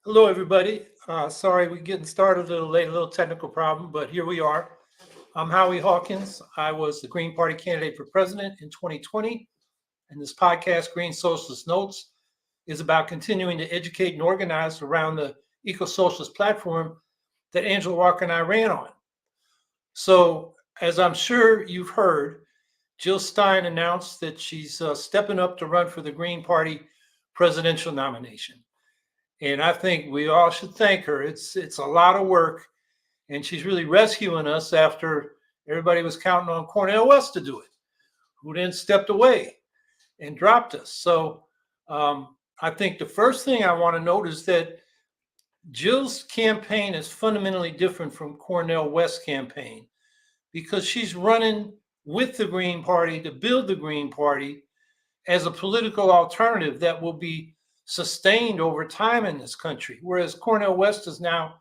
Hello, everybody. Sorry we're getting started a little late, a little technical problem, but here we are. I'm Howie Hawkins. I was the Green Party candidate for president in 2020, and this podcast, Green Socialist Notes, is about continuing to educate and organize around the eco-socialist platform that Angela Walker and I ran on. So, as I'm sure you've heard, Jill Stein announced that she's stepping up to run for the Green Party presidential nomination. And I think we all should thank her. It's a lot of work, and she's really rescuing us after everybody was counting on Cornel West to do it, who then stepped away and dropped us. So I think the first thing I want to note is that Jill's campaign is fundamentally different from Cornel West's campaign because she's running with the Green Party to build the Green Party as a political alternative that will be sustained over time in this country, whereas Cornel West is now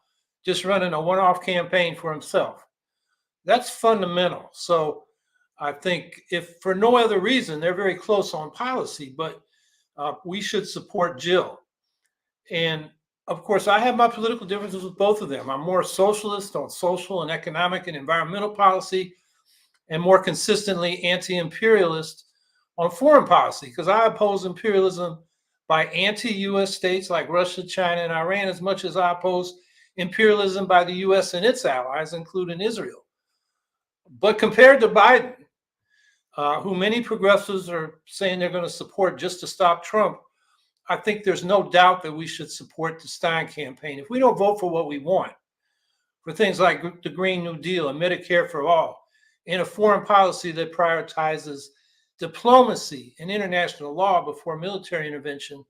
just running a one-off campaign for himself. That's fundamental. So I think if for no other reason, they're very close on policy, but we should support Jill. And of course, I have my political differences with both of them. I'm more socialist on social and economic and environmental policy, and more consistently anti-imperialist on foreign policy, because I oppose imperialism by anti-US states like Russia, China, and Iran as much as I oppose imperialism by the US and its allies, including Israel. But compared to Biden, who many progressives are saying they're going to support just to stop Trump, I think there's no doubt that we should support the Stein campaign. If we don't vote for what we want, for things like the Green New Deal and Medicare for all, and a foreign policy that prioritizes diplomacy and international law before military intervention,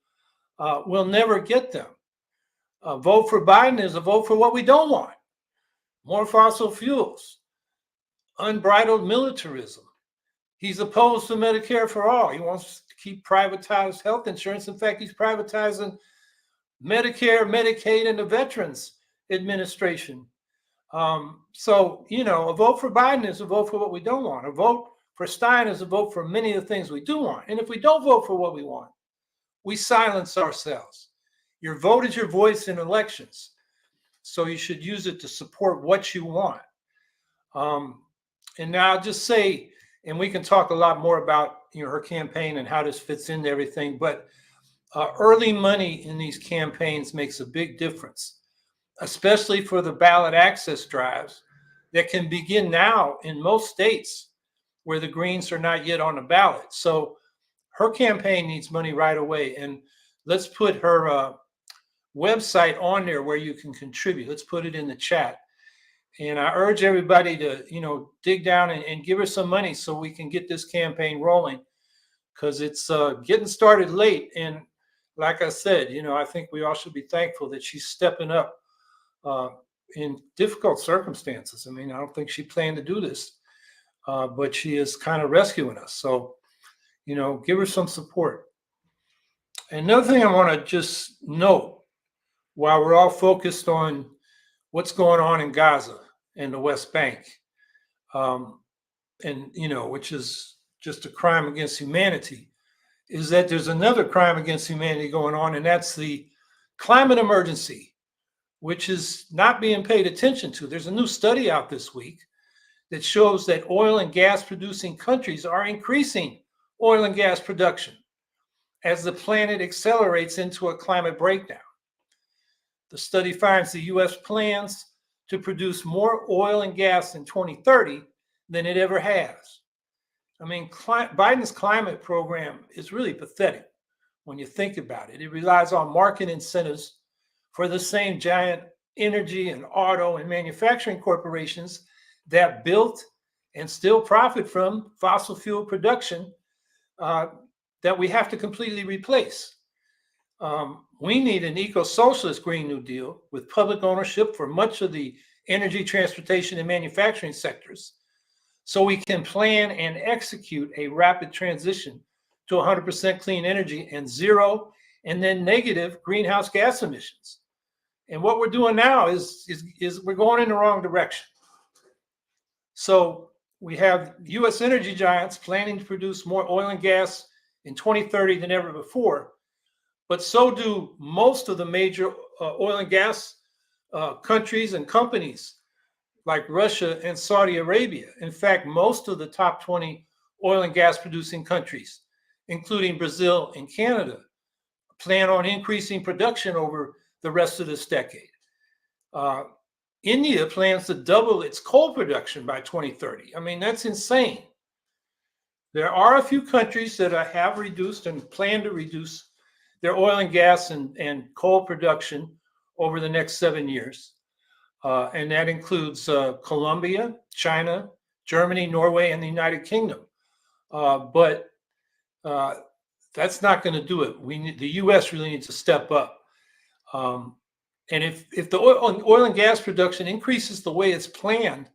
will never get them. A vote for Biden is a vote for what we don't want: more fossil fuels, unbridled militarism. He's opposed to Medicare for all. He wants to keep privatized health insurance. In fact, he's privatizing Medicare, Medicaid, and the Veterans Administration. So, a vote for Biden is a vote for what we don't want. A vote for Stein is a vote for many of the things we do want. And if we don't vote for what we want, we silence ourselves. Your vote is your voice in elections. So you should use it to support what you want. And now I'll just say, and we can talk a lot more about her campaign and how this fits into everything, but early money in these campaigns makes a big difference, especially for the ballot access drives that can begin now in most states where the Greens are not yet on the ballot. So her campaign needs money right away. And let's put her website on there where you can contribute. Let's put it in the chat. And I urge everybody to, dig down and give her some money so we can get this campaign rolling, because it's getting started late. And like I said, I think we all should be thankful that she's stepping up in difficult circumstances. I mean, I don't think she planned to do this. But she is kind of rescuing us. So, give her some support. Another thing I want to just note, while we're all focused on what's going on in Gaza and the West Bank, which is just a crime against humanity, is that there's another crime against humanity going on, and that's the climate emergency, which is not being paid attention to. There's a new study out this week that shows that oil and gas producing countries are increasing oil and gas production as the planet accelerates into a climate breakdown. The study finds the US plans to produce more oil and gas in 2030 than it ever has. I mean, Biden's climate program is really pathetic when you think about it. It relies on market incentives for the same giant energy and auto and manufacturing corporations that built and still profit from fossil fuel production that we have to completely replace. We need an eco-socialist Green New Deal with public ownership for much of the energy, transportation, and manufacturing sectors, so we can plan and execute a rapid transition to 100% clean energy and zero and then negative greenhouse gas emissions. And what we're doing now is we're going in the wrong direction. So we have U.S. energy giants planning to produce more oil and gas in 2030 than ever before, but so do most of the major oil and gas countries and companies like Russia and Saudi Arabia. In fact, most of the top 20 oil and gas producing countries, including Brazil and Canada, plan on increasing production over the rest of this decade. India plans to double its coal production by 2030. I mean, that's insane. There are a few countries that have reduced and plan to reduce their oil and gas and coal production over the next 7 years. And that includes Colombia, China, Germany, Norway, and the United Kingdom. But that's not going to do it. The U.S. really needs to step up. And if the oil and gas production increases the way it's planned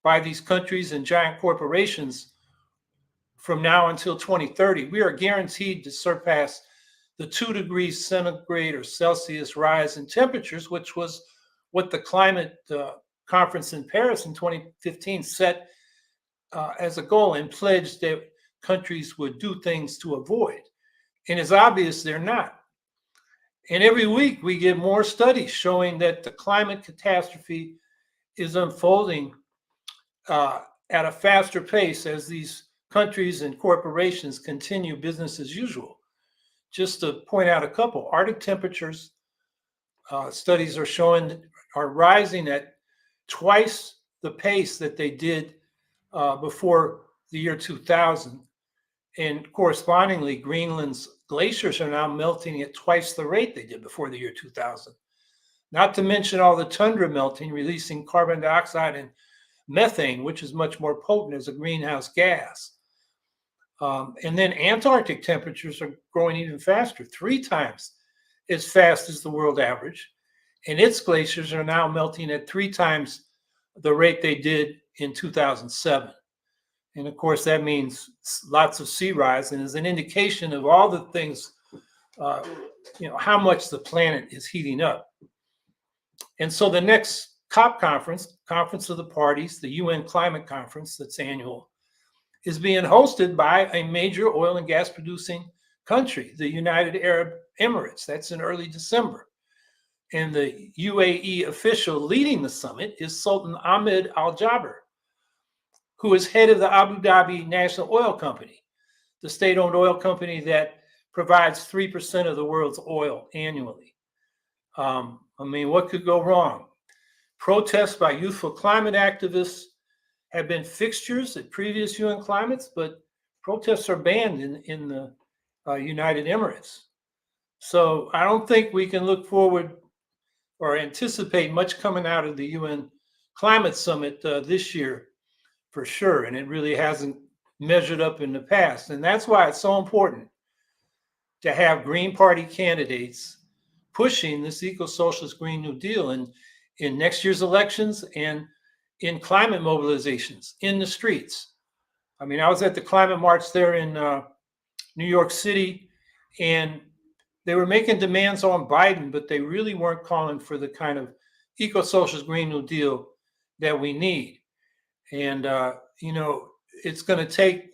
by these countries and giant corporations from now until 2030, we are guaranteed to surpass the 2 degrees centigrade or Celsius rise in temperatures, which was what the climate conference in Paris in 2015 set as a goal and pledged that countries would do things to avoid. And it's obvious they're not. And every week we get more studies showing that the climate catastrophe is unfolding at a faster pace as these countries and corporations continue business as usual. Just to point out a couple, Arctic temperatures, studies are showing, are rising at twice the pace that they did before the year 2000. And correspondingly, Greenland's glaciers are now melting at twice the rate they did before the year 2000. Not to mention all the tundra melting, releasing carbon dioxide and methane, which is much more potent as a greenhouse gas. And then Antarctic temperatures are growing even faster, 3 times as fast as the world average. And its glaciers are now melting at 3 times the rate they did in 2007. And of course, that means lots of sea rise and is an indication of all the things, how much the planet is heating up. And so the next COP conference, Conference of the Parties, the UN Climate Conference that's annual, is being hosted by a major oil and gas producing country, the United Arab Emirates. That's in early December. And the UAE official leading the summit is Sultan Ahmed Al Jaber, who is head of the Abu Dhabi National Oil Company, the state-owned oil company that provides 3% of the world's oil annually. What could go wrong? Protests by youthful climate activists have been fixtures at previous UN climates, but protests are banned in the United Emirates. So I don't think we can look forward or anticipate much coming out of the UN Climate Summit this year for sure. And it really hasn't measured up in the past. And that's why it's so important to have Green Party candidates pushing this eco-socialist Green New Deal in next year's elections and in climate mobilizations in the streets. I was at the climate march there in New York City, and they were making demands on Biden, but they really weren't calling for the kind of eco-socialist Green New Deal that we need. And, it's going to take,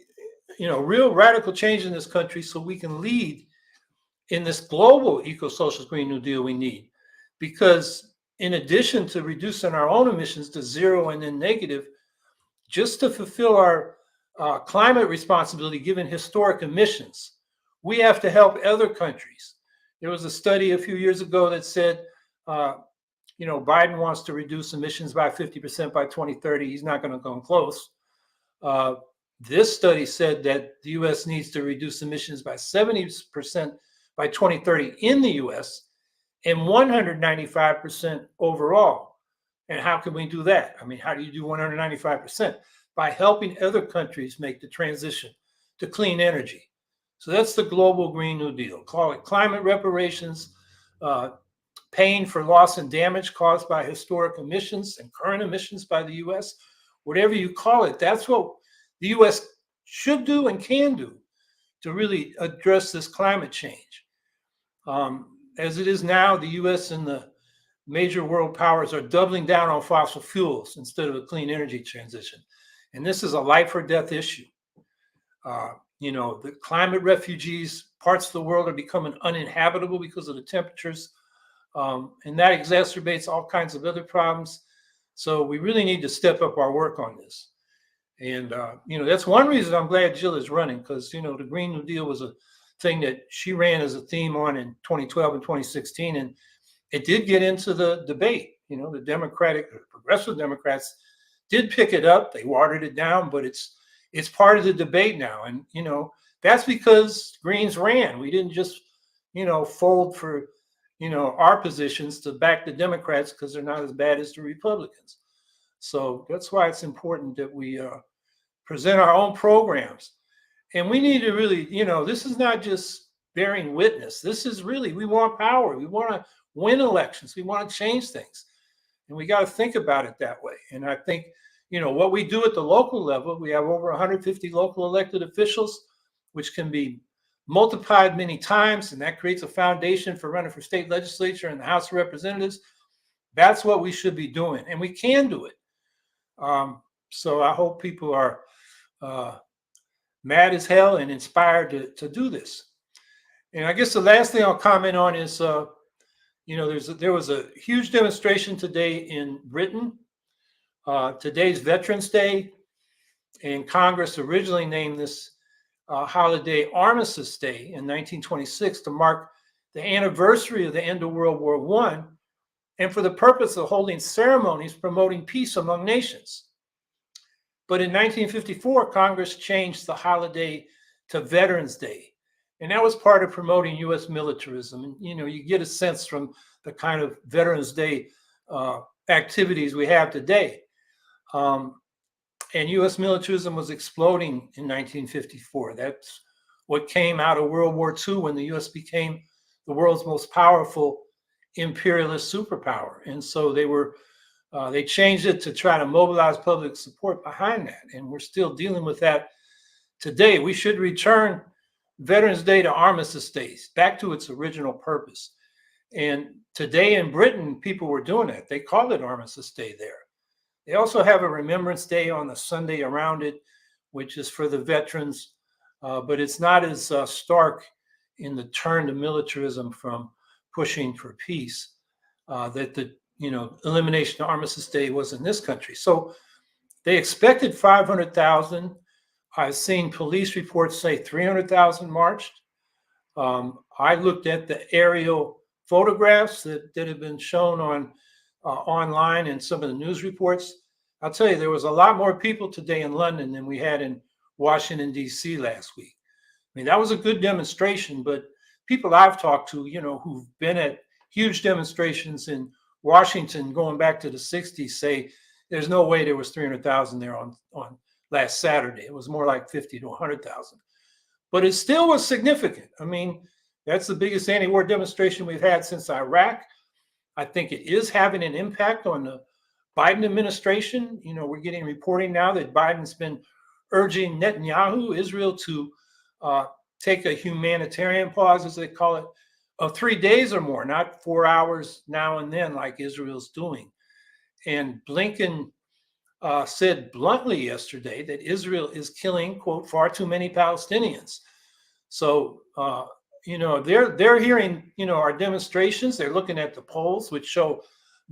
real radical change in this country so we can lead in this global eco-socialist Green New Deal we need. Because in addition to reducing our own emissions to zero and then negative, just to fulfill our climate responsibility given historic emissions, we have to help other countries. There was a study a few years ago that said, Biden wants to reduce emissions by 50% by 2030. He's not going to come close. This study said that the U.S. needs to reduce emissions by 70% by 2030 in the U.S. and 195% overall. And how can we do that? How do you do 195%? By helping other countries make the transition to clean energy. So that's the global Green New Deal. Call it climate reparations, paying for loss and damage caused by historic emissions and current emissions by the U.S., whatever you call it. That's what the U.S. should do and can do to really address this climate change. As it is now, the U.S. and the major world powers are doubling down on fossil fuels instead of a clean energy transition. And this is a life or death issue. The climate refugees, parts of the world are becoming uninhabitable because of the temperatures And that exacerbates all kinds of other problems. So we really need to step up our work on this. And, that's one reason I'm glad Jill is running, because, the Green New Deal was a thing that she ran as a theme on in 2012 and 2016. And it did get into the debate. The progressive Democrats did pick it up. They watered it down, but it's part of the debate now. And, that's because Greens ran. We didn't just, fold for, our positions to back the Democrats because they're not as bad as the Republicans. So that's why it's important that we present our own programs. And we need to really, this is not just bearing witness. This is really, we want power. We want to win elections. We want to change things. And we got to think about it that way. And I think, what we do at the local level, we have over 150 local elected officials, which can be multiplied many times. And that creates a foundation for running for state legislature and the House of Representatives. That's what we should be doing. And we can do it. So I hope people are mad as hell and inspired to do this. And I guess the last thing I'll comment on is, there was a huge demonstration today in Britain. Today's Veterans Day, and Congress originally named this holiday Armistice Day in 1926 to mark the anniversary of the end of World War I, and for the purpose of holding ceremonies promoting peace among nations. But in 1954, Congress changed the holiday to Veterans Day. And that was part of promoting U.S. militarism. And, you get a sense from the kind of Veterans Day activities we have today. And U.S. militarism was exploding in 1954. That's what came out of World War II, when the U.S. became the world's most powerful imperialist superpower. And so they changed it to try to mobilize public support behind that. And we're still dealing with that today. We should return Veterans Day to Armistice Days, back to its original purpose. And today in Britain, people were doing that. They call it Armistice Day there. They also have a Remembrance Day on the Sunday around it, which is for the veterans, but it's not as stark in the turn to militarism from pushing for peace that the elimination of Armistice Day was in this country. So they expected 500,000. I've seen police reports say 300,000 marched. I looked at the aerial photographs that have been shown on online and some of the news reports. I'll tell you, there was a lot more people today in London than we had in Washington, D.C. last week. I mean, that was a good demonstration, but people I've talked to, who've been at huge demonstrations in Washington going back to the 60s say there's no way there was 300,000 there on last Saturday. It was more like 50 to 100,000. But it still was significant. I mean, that's the biggest anti-war demonstration we've had since Iraq. I think it is having an impact on the Biden administration. We're getting reporting now that Biden's been urging Netanyahu, Israel, to take a humanitarian pause, as they call it, of 3 days or more, not 4 hours now and then like Israel's doing. And Blinken said bluntly yesterday that Israel is killing, quote, far too many Palestinians. So, they're hearing, our demonstrations. They're looking at the polls, which show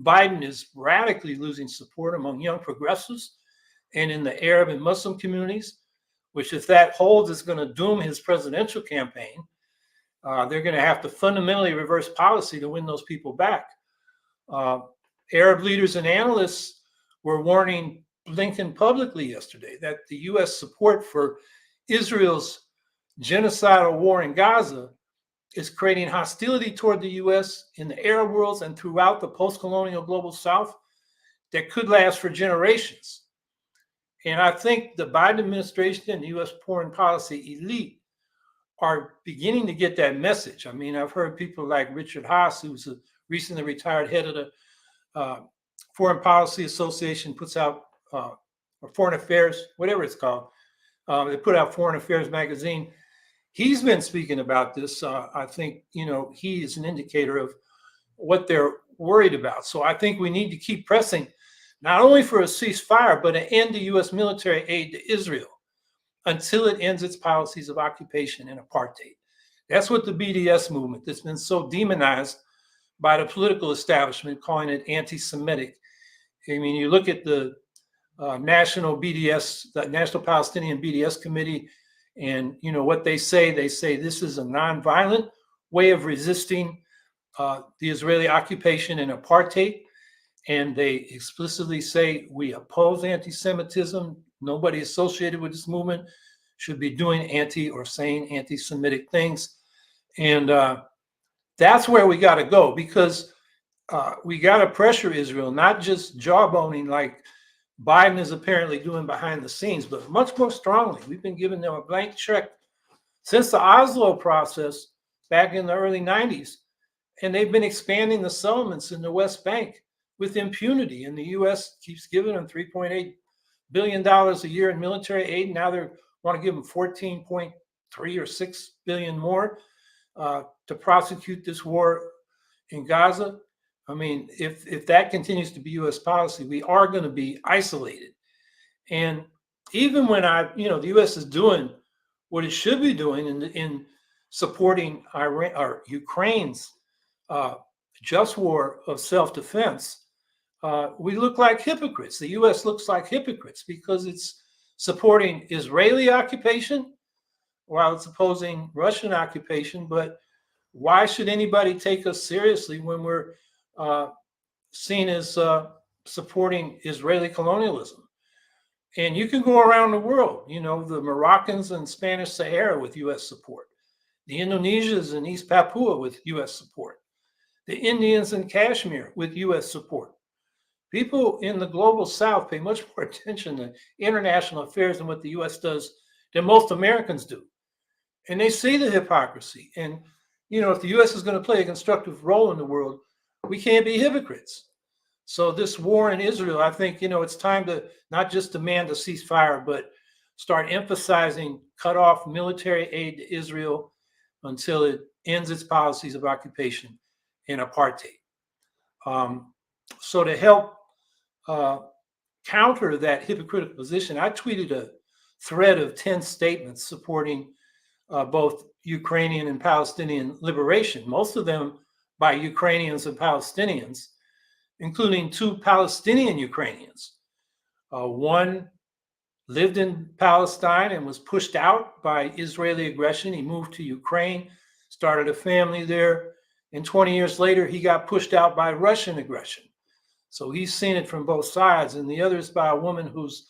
Biden is radically losing support among young progressives and in the Arab and Muslim communities, which, if that holds, is going to doom his presidential campaign. They're going to have to fundamentally reverse policy to win those people back. Arab leaders and analysts were warning Blinken publicly yesterday that the U.S. support for Israel's genocidal war in Gaza is creating hostility toward the U.S. in the Arab world and throughout the post-colonial global South that could last for generations. And I think the Biden administration and the U.S. foreign policy elite are beginning to get that message. I mean, I've heard people like Richard Haas, who's a recently retired head of the Foreign Policy Association, puts out, or Foreign Affairs, whatever it's called. They put out Foreign Affairs magazine. He's been speaking about this. I think, he is an indicator of what they're worried about. So I think we need to keep pressing, not only for a ceasefire, but an end to U.S. military aid to Israel until it ends its policies of occupation and apartheid. That's what the BDS movement, that's been so demonized by the political establishment, calling it anti-Semitic. I mean, you look at the National BDS, the National Palestinian BDS Committee, and what they say this is a nonviolent way of resisting the Israeli occupation and apartheid. And they explicitly say we oppose anti-Semitism. Nobody associated with this movement should be doing anti or saying anti-Semitic things. And that's where we got to go, because we got to pressure Israel, not just jawboning like Biden is apparently doing behind the scenes, but much more strongly. We've been giving them a blank check since the Oslo process back in the early 90s. And they've been expanding the settlements in the West Bank with impunity. And the U.S. keeps giving them $3.8 billion a year in military aid. Now they want to give them 14.3 or 6 billion more to prosecute this war in Gaza. I mean, if that continues to be U.S. policy, we are going to be isolated. And even when the U.S. is doing what it should be doing in supporting Iran or Ukraine's just war of self-defense, we look like hypocrites. The U.S. looks like hypocrites because it's supporting Israeli occupation while it's opposing Russian occupation. But why should anybody take us seriously when we're seen as supporting Israeli colonialism? And you can go around the world, the Moroccans and Spanish Sahara with U.S. support, the Indonesians in East Papua with U.S. support, the Indians in Kashmir with U.S. support. People in the global South pay much more attention to international affairs than what the U.S. does than most Americans do. And they see the hypocrisy. And, if the U.S. is going to play a constructive role in the world, we can't be hypocrites. So this war in Israel, I think, it's time to not just demand a ceasefire, but start emphasizing cut off military aid to Israel until it ends its policies of occupation and apartheid. So to help counter that hypocritical position, I tweeted a thread of 10 statements supporting both Ukrainian and Palestinian liberation, most of them by Ukrainians and Palestinians, including 2 Palestinian Ukrainians. One lived in Palestine and was pushed out by Israeli aggression. He moved to Ukraine, started a family there, and 20 years later, he got pushed out by Russian aggression. So he's seen it from both sides. And the other is by a woman whose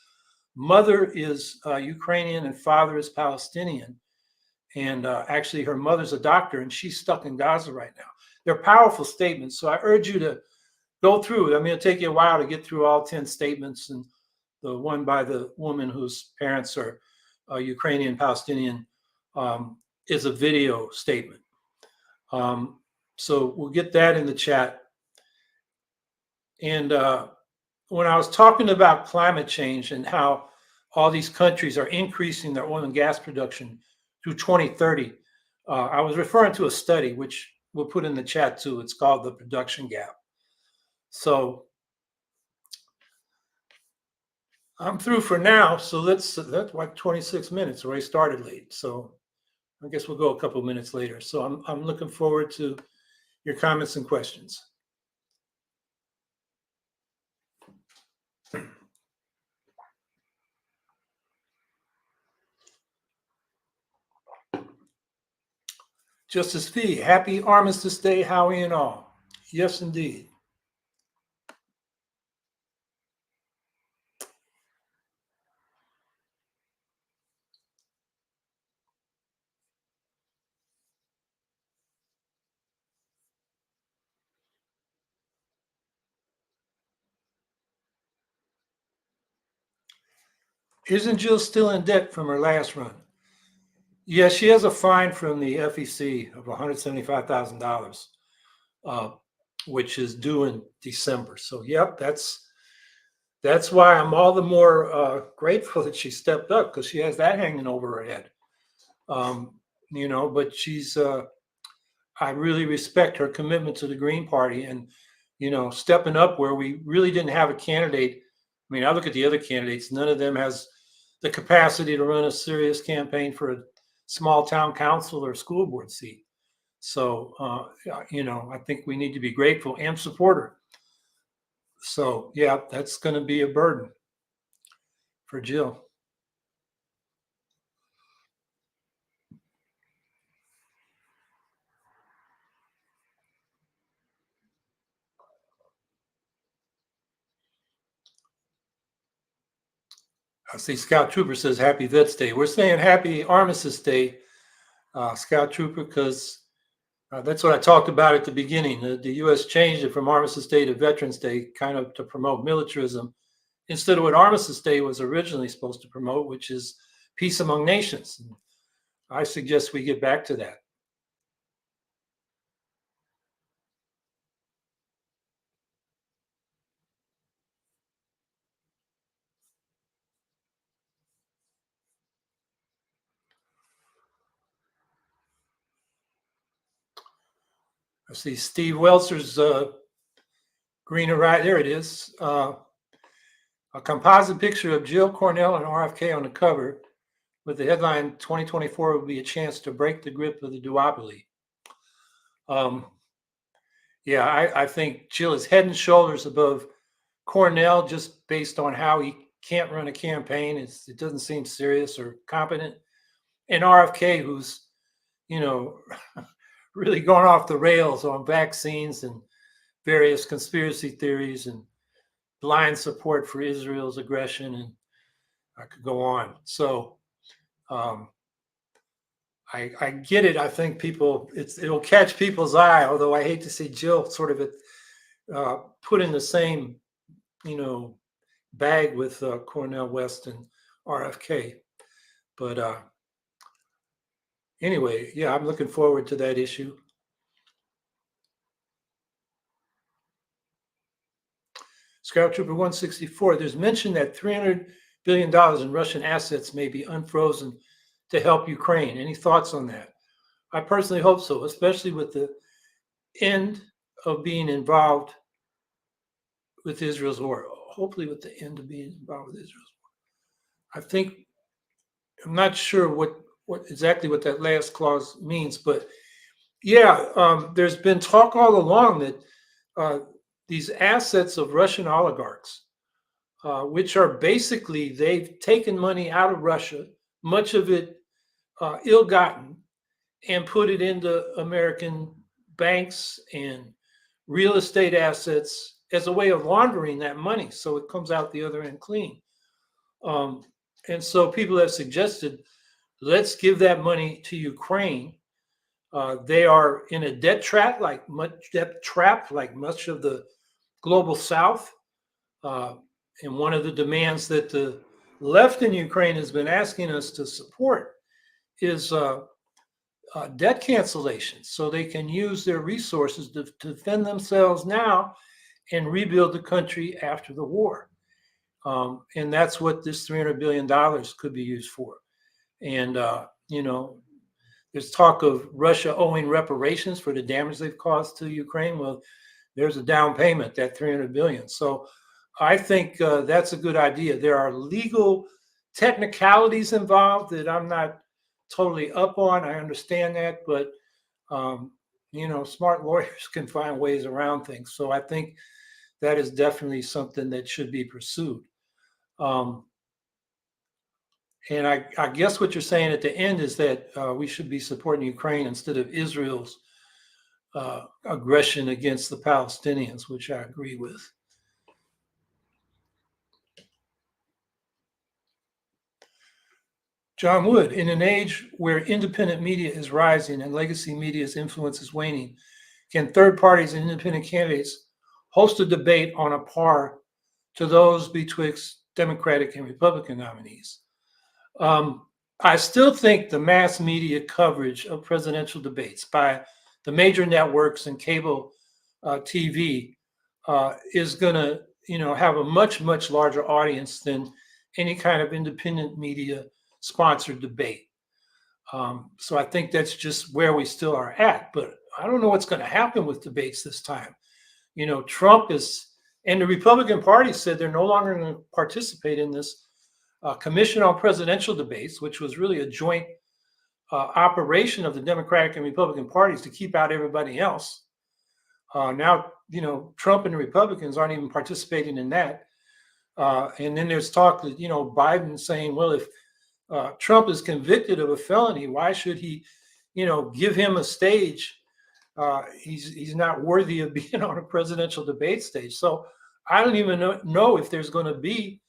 mother is Ukrainian and father is Palestinian. And actually, her mother's a doctor, and she's stuck in Gaza right now. They're powerful statements. So I urge you to go through it. I mean, it'll take you a while to get through all 10 statements. And the one by the woman whose parents are Ukrainian Palestinian is a video statement. So we'll get that in the chat. And when I was talking about climate change and how all these countries are increasing their oil and gas production through 2030, I was referring to a study, which we'll put in the chat too. It's called the Production Gap. So I'm through for now. So that's like 26 minutes. Already started late. So I guess we'll go a couple minutes later. So I'm looking forward to your comments and questions. Justice Fee, happy Armistice Day, Howie and all. Yes, indeed. Isn't Jill still in debt from her last run? Yes, she has a fine from the FEC of $175,000, which is due in December. So, yep, that's why I'm all the more grateful that she stepped up, because she has that hanging over her head. But she's, I really respect her commitment to the Green Party and, stepping up where we really didn't have a candidate. I mean, I look at the other candidates, none of them has the capacity to run a serious campaign for a small town council or school board seat. So, I think we need to be grateful and support her. So, yeah, that's going to be a burden for Jill. I see Scout Trooper says Happy Vets Day. We're saying Happy Armistice Day, Scout Trooper, because that's what I talked about at the beginning. The U.S. changed it from Armistice Day to Veterans Day, kind of to promote militarism, instead of what Armistice Day was originally supposed to promote, which is peace among nations. And I suggest we get back to that. I see Steve Welser's green right there. It is a composite picture of Jill Cornell and RFK on the cover, with the headline "2024 will be a chance to break the grip of the duopoly." Yeah, I think Jill is head and shoulders above Cornell, just based on how he can't run a campaign. It doesn't seem serious or competent. And RFK, who's, really gone off the rails on vaccines and various conspiracy theories and blind support for Israel's aggression, and I could go on. So I get it. I think it'll catch people's eye, although I hate to see Jill sort of put in the same, bag with Cornell West and RFK. But anyway, yeah, I'm looking forward to that issue. Scout Trooper 164, there's mention that $300 billion in Russian assets may be unfrozen to help Ukraine. Any thoughts on that? I personally hope so, especially with the end of being involved with Israel's war. Hopefully with the end of being involved with Israel's war. I'm not sure what exactly what that last clause means, but yeah, there's been talk all along that these assets of Russian oligarchs, which are basically, they've taken money out of Russia, much of it ill-gotten, and put it into American banks and real estate assets as a way of laundering that money, so it comes out the other end clean. And so people have suggested, let's give that money to Ukraine. They are in a debt trap, like much of the global South. And one of the demands that the left in Ukraine has been asking us to support is debt cancellation, so they can use their resources to defend themselves now and rebuild the country after the war. And that's what this $300 billion could be used for. And, there's talk of Russia owing reparations for the damage they've caused to Ukraine. Well, there's a down payment, that $300 billion. So I think that's a good idea. There are legal technicalities involved that I'm not totally up on. I understand that, but smart lawyers can find ways around things. So I think that is definitely something that should be pursued. And I guess what you're saying at the end is that we should be supporting Ukraine instead of Israel's aggression against the Palestinians, which I agree with. John Wood, in an age where independent media is rising and legacy media's influence is waning, can third parties and independent candidates host a debate on a par to those betwixt Democratic and Republican nominees? I still think the mass media coverage of presidential debates by the major networks and cable TV is going to, have a much, much larger audience than any kind of independent media sponsored debate. So I think that's just where we still are at. But I don't know what's going to happen with debates this time. Trump and the Republican Party said they're no longer going to participate in this Commission on Presidential Debates, which was really a joint operation of the Democratic and Republican parties to keep out everybody else. Now, Trump and the Republicans aren't even participating in that. And then there's talk that, Biden saying, well, if Trump is convicted of a felony, why should he, give him a stage? He's not worthy of being on a presidential debate stage. So I don't even know if there's going to be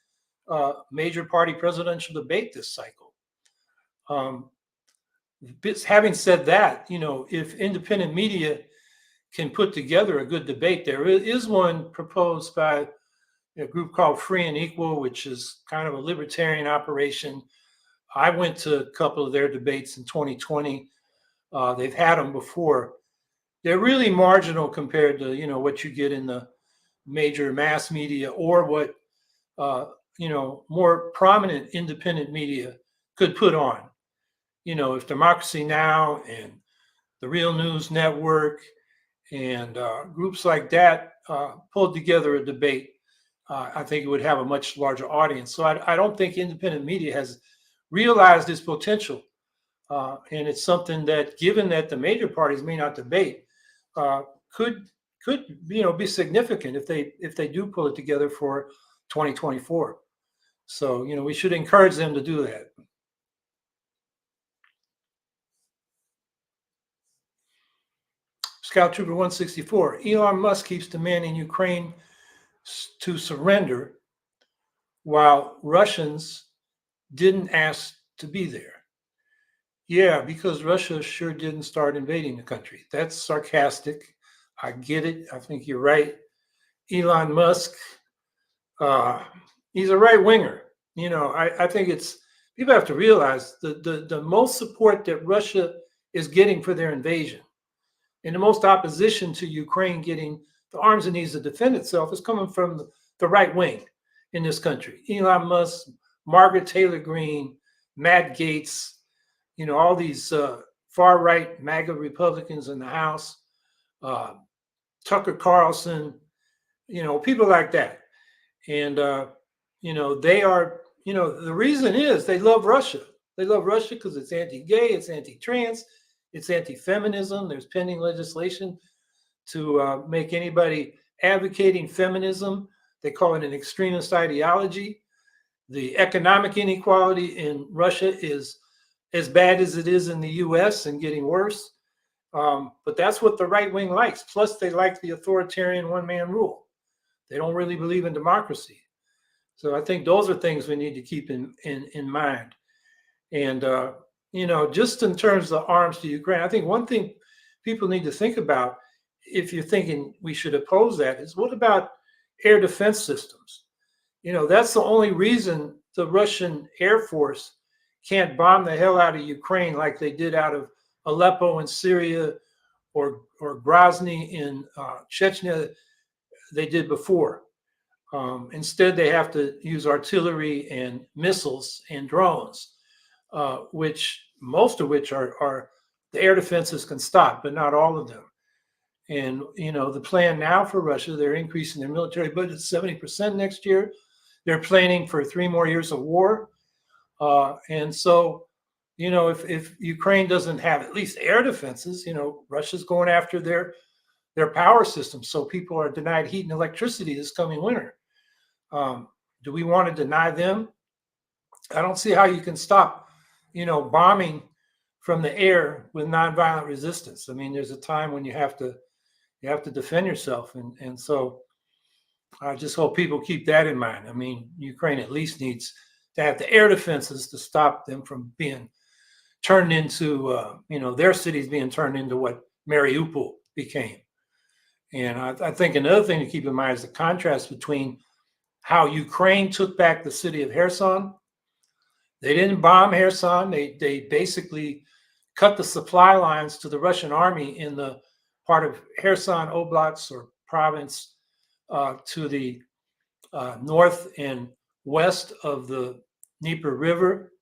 a major party presidential debate this cycle. Having said that, if independent media can put together a good debate, there is one proposed by a group called Free and Equal, which is kind of a libertarian operation. I went to a couple of their debates in 2020. They've had them before. They're really marginal compared to, what you get in the major mass media or what, more prominent independent media could put on. If Democracy Now! And the Real News Network and groups like that pulled together a debate, I think it would have a much larger audience. So I don't think independent media has realized its potential. And it's something that, given that the major parties may not debate, could be significant if they do pull it together for 2024. So we should encourage them to do that. Scout Trooper 164, Elon Musk keeps demanding Ukraine to surrender while Russians didn't ask to be there. Yeah, because Russia sure didn't start invading the country. That's sarcastic. I get it. I think you're right. Elon Musk, he's a right winger. I think people have to realize the most support that Russia is getting for their invasion and the most opposition to Ukraine getting the arms it needs to defend itself is coming from the right wing in this country. Elon Musk, Margaret Taylor Greene, Matt Gaetz, all these far-right MAGA Republicans in the House, Tucker Carlson, people like that. And, they are, the reason is they love Russia. They love Russia because it's anti-gay, it's anti-trans, it's anti-feminism. There's pending legislation to make anybody advocating feminism. They call it an extremist ideology. The economic inequality in Russia is as bad as it is in the US and getting worse. But that's what the right wing likes. Plus, they like the authoritarian one-man rule. They don't really believe in democracy. So I think those are things we need to keep in mind. And, just in terms of arms to Ukraine, I think one thing people need to think about, if you're thinking we should oppose that, is what about air defense systems? That's the only reason the Russian Air Force can't bomb the hell out of Ukraine like they did out of Aleppo in Syria or Grozny in Chechnya they did before. Instead, they have to use artillery and missiles and drones, most of which are the air defenses can stop, but not all of them. And, the plan now for Russia, they're increasing their military budget 70% next year. They're planning for 3 more years of war. And so, if Ukraine doesn't have at least air defenses, Russia's going after their power system. So people are denied heat and electricity this coming winter. Do we want to deny them? I don't see how you can stop, bombing from the air with nonviolent resistance. I mean, there's a time when you have to defend yourself. And so I just hope people keep that in mind. I mean, Ukraine at least needs to have the air defenses to stop them from being turned into, their cities being turned into what Mariupol became. And I think another thing to keep in mind is the contrast between how Ukraine took back the city of Kherson. They didn't bomb Kherson. They basically cut the supply lines to the Russian army in the part of Kherson Oblast or province to the north and west of the Dnieper River.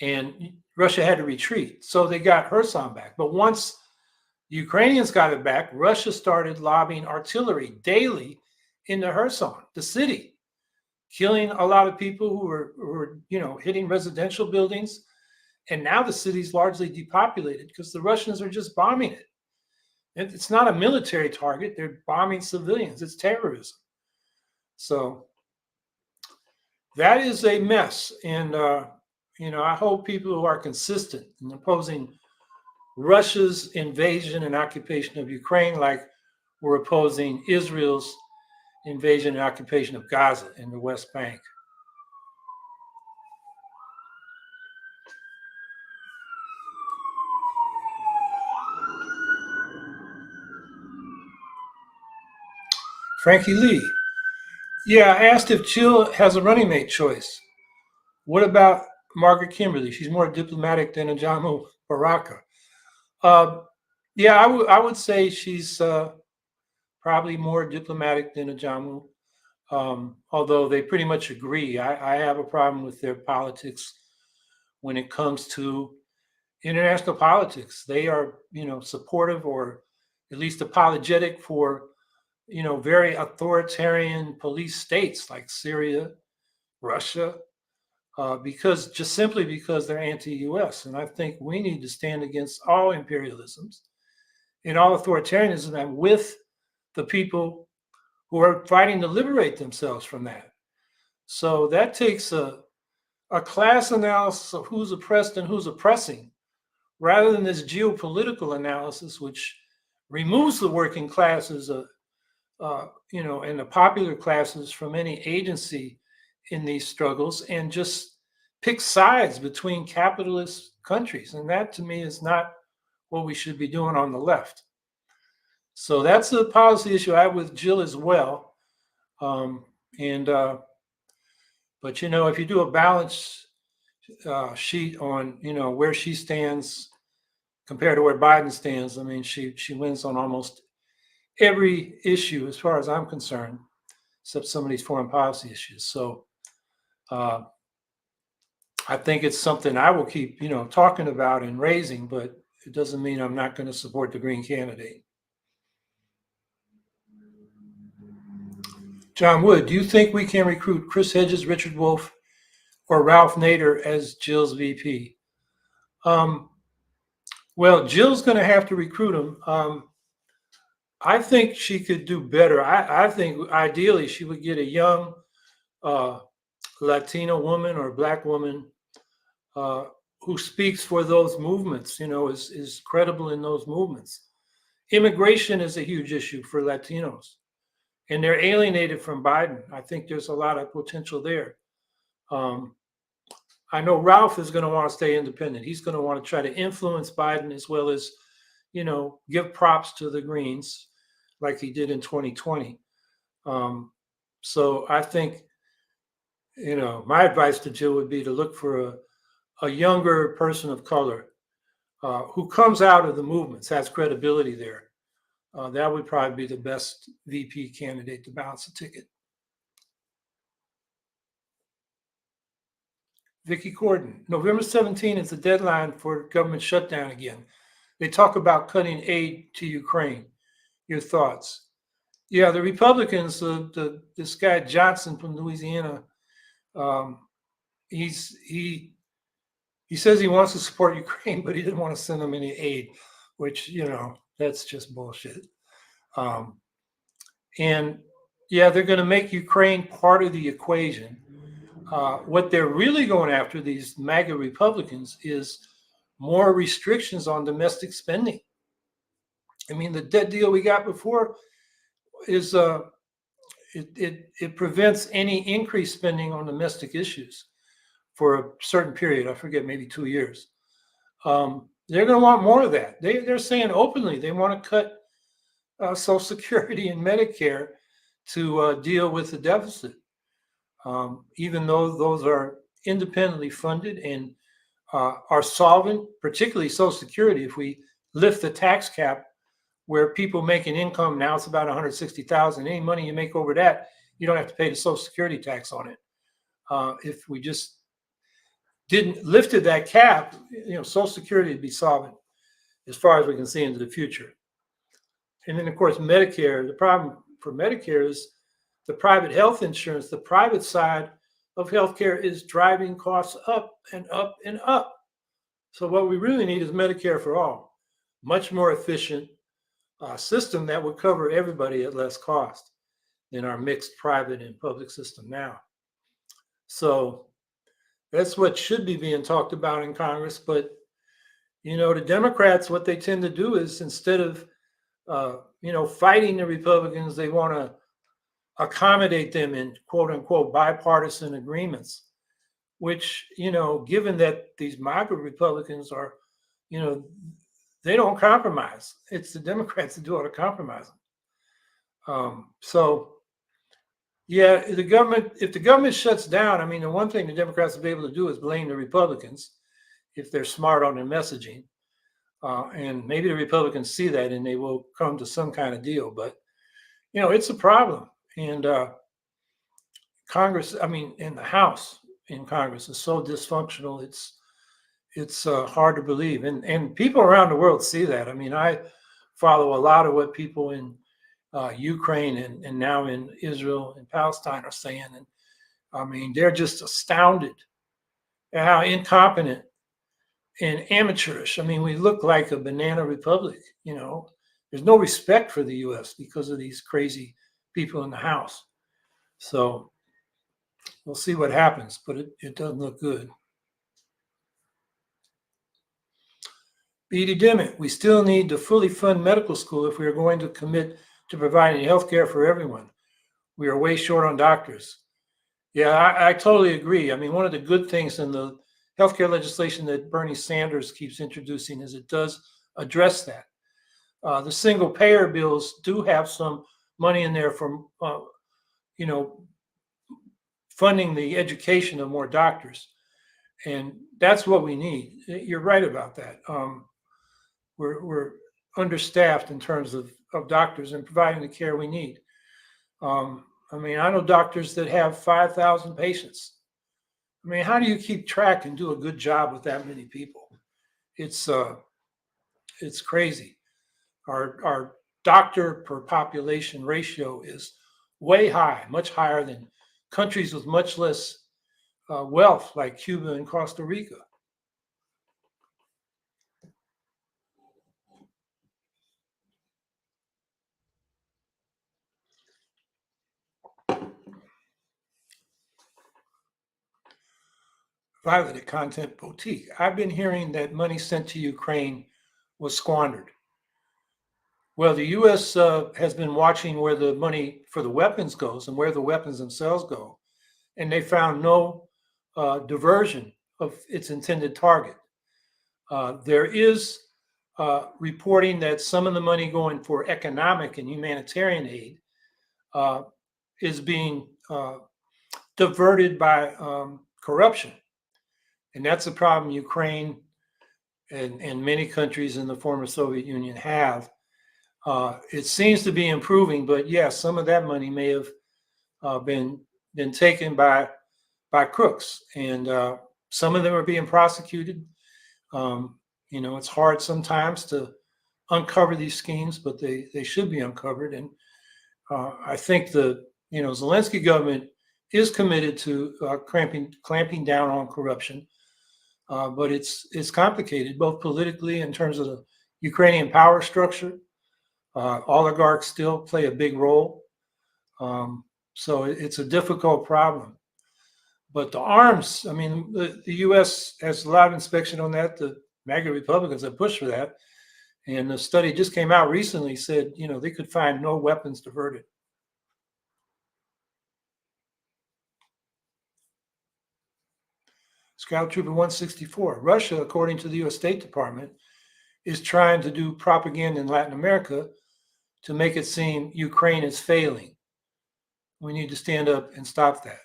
And Russia had to retreat. So they got Kherson back. But once the Ukrainians got it back, Russia started lobbing artillery daily into Kherson, the city, killing a lot of people who were hitting residential buildings And now the city's largely depopulated because the Russians are just bombing it. It's not a military target. They're bombing civilians. It's terrorism. So that is a mess. And, I hope people who are consistent in opposing Russia's invasion and occupation of Ukraine, like we're opposing Israel's invasion and occupation of Gaza and the West Bank. Frankie Lee. Yeah, I asked if Jill has a running mate choice. What about Margaret Kimberley? She's more diplomatic than Ajamu Baraka. Yeah, I would say she's probably more diplomatic than Ajamu, although they pretty much agree. I have a problem with their politics when it comes to international politics. They are, supportive or at least apologetic for, very authoritarian police states like Syria, Russia, simply because they're anti-U.S. And I think we need to stand against all imperialisms and all authoritarianism and with the people who are fighting to liberate themselves from that. So that takes a class analysis of who's oppressed and who's oppressing, rather than this geopolitical analysis, which removes the working classes, and the popular classes from any agency in these struggles, and just pick sides between capitalist countries. And that, to me, is not what we should be doing on the left. So that's a policy issue I have with Jill as well. But if you do a balance sheet on, where she stands compared to where Biden stands, I mean, she wins on almost every issue as far as I'm concerned, except some of these foreign policy issues. So I think it's something I will keep, talking about and raising, but it doesn't mean I'm not going to support the Green candidate. John Wood, do you think we can recruit Chris Hedges, Richard Wolff, or Ralph Nader as Jill's VP? Well, Jill's going to have to recruit him. I think she could do better. I think ideally she would get a young Latina woman or Black woman who speaks for those movements, is credible in those movements. Immigration is a huge issue for Latinos, and they're alienated from Biden. I think there's a lot of potential there. I know Ralph is going to want to stay independent. He's going to want to try to influence Biden as well as, give props to the Greens like he did in 2020. So I think, my advice to Jill would be to look for a younger person of color who comes out of the movements, has credibility there. That would probably be the best VP candidate to balance the ticket. Vicky Cordon, November 17 is the deadline for government shutdown again. They talk about cutting aid to Ukraine. Your thoughts? Yeah, the Republicans, this guy Johnson from Louisiana, he says he wants to support Ukraine, but he didn't want to send them any aid, which, that's just bullshit. And yeah, they're going to make Ukraine part of the equation. What they're really going after, these MAGA Republicans, is more restrictions on domestic spending. I mean, the debt deal we got before is it prevents any increased spending on domestic issues for a certain period. I forget, maybe 2 years. They're going to want more of that. They're saying openly they want to cut Social Security and Medicare to deal with the deficit. Even though those are independently funded and are solvent, particularly Social Security. If we lift the tax cap where people make an income now, it's about $160,000. Any money you make over that, you don't have to pay the Social Security tax on it. If we just didn't lifted that cap, Social Security would be solvent as far as we can see into the future. And then, of course, Medicare. The problem for Medicare is the private health insurance. The private side of healthcare is driving costs up and up and up. So what we really need is Medicare for all, much more efficient system that would cover everybody at less cost than our mixed private and public system now. So that's what should be being talked about in Congress. But, the Democrats, what they tend to do is instead of, fighting the Republicans, they want to accommodate them in quote unquote bipartisan agreements, which, given that these MAGA Republicans are, they don't compromise. It's the Democrats that do all the compromising. So, yeah, if the government shuts down, the one thing the Democrats will be able to do is blame the Republicans if they're smart on their messaging. And maybe the Republicans see that and they will come to some kind of deal. But, it's a problem. And Congress, in the House in Congress is so dysfunctional. It's hard to believe. And people around the world see that. I follow a lot of what people in Ukraine and now in Israel and Palestine are saying. And they're just astounded at how incompetent and amateurish. We look like a banana republic. There's no respect for the U.S. because of these crazy people in the House. So we'll see what happens, but it doesn't look good. Beatty Dimmitt, we still need to fully fund medical school if we are going to commit to providing health care for everyone. We are way short on doctors. Yeah, I totally agree. One of the good things in the healthcare legislation that Bernie Sanders keeps introducing is it does address that. The single payer bills do have some money in there for, funding the education of more doctors. And that's what we need. You're right about that. We're understaffed in terms of doctors and providing the care we need. I know doctors that have 5,000 patients. How do you keep track and do a good job with that many people? It's crazy. Our doctor per population ratio is way high, much higher than countries with much less wealth like Cuba and Costa Rica. Violet at Content Boutique. I've been hearing that money sent to Ukraine was squandered. Well, the U.S. has been watching where the money for the weapons goes and where the weapons themselves go, and they found no diversion of its intended target. There is reporting that some of the money going for economic and humanitarian aid is being diverted by corruption. And that's a problem Ukraine and many countries in the former Soviet Union have. It seems to be improving, but yes, some of that money may have been taken by crooks, and some of them are being prosecuted. It's hard sometimes to uncover these schemes, but they should be uncovered. And I think the Zelensky government is committed to clamping down on corruption. But it's complicated, both politically in terms of the Ukrainian power structure. Oligarchs still play a big role. So it's a difficult problem. But the arms, the U.S. has a lot of inspection on that. The MAGA Republicans have pushed for that. And the study just came out recently, said, they could find no weapons diverted. Scout Trooper 164. Russia, according to the U.S. State Department, is trying to do propaganda in Latin America to make it seem Ukraine is failing. We need to stand up and stop that.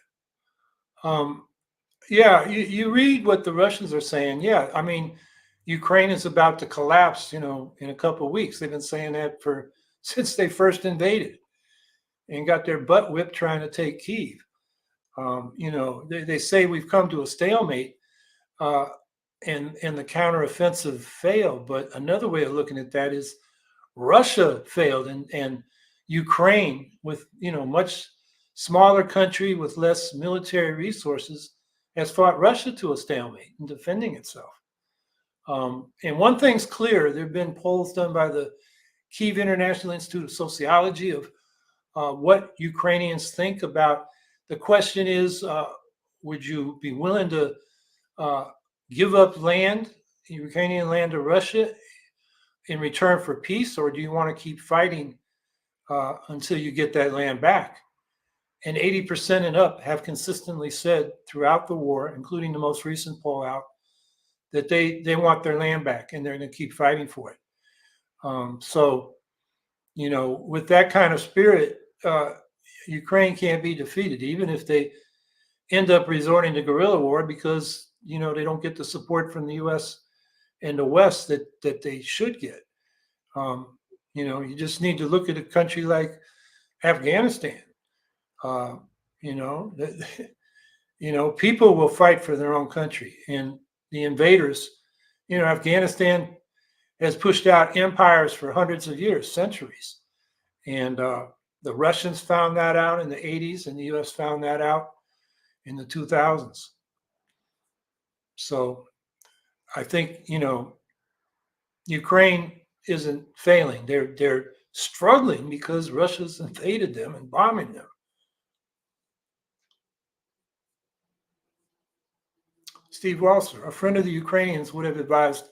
You read what the Russians are saying. Yeah, Ukraine is about to collapse, in a couple of weeks. They've been saying that since they first invaded and got their butt whipped trying to take Kyiv. They say we've come to a stalemate and the counteroffensive failed. But another way of looking at that is Russia failed and Ukraine, with much smaller country with less military resources, has fought Russia to a stalemate in defending itself. And one thing's clear, there have been polls done by the Kyiv International Institute of Sociology of what Ukrainians think about. The question is, would you be willing to give up land, Ukrainian land to Russia in return for peace, or do you want to keep fighting until you get that land back? And 80% and up have consistently said throughout the war, including the most recent poll out, that they want their land back and they're going to keep fighting for it. So, with that kind of spirit, Ukraine can't be defeated, even if they end up resorting to guerrilla war, because they don't get the support from the U.S. and the West that they should get. You just need to look at a country like Afghanistan. People will fight for their own country, and the invaders, Afghanistan has pushed out empires for hundreds of years, centuries. And the Russians found that out in the 80s, and the US found that out in the 2000s. So I think, Ukraine isn't failing. They're struggling because Russia's invaded them and bombing them. Steve Walser, a friend of the Ukrainians, would have advised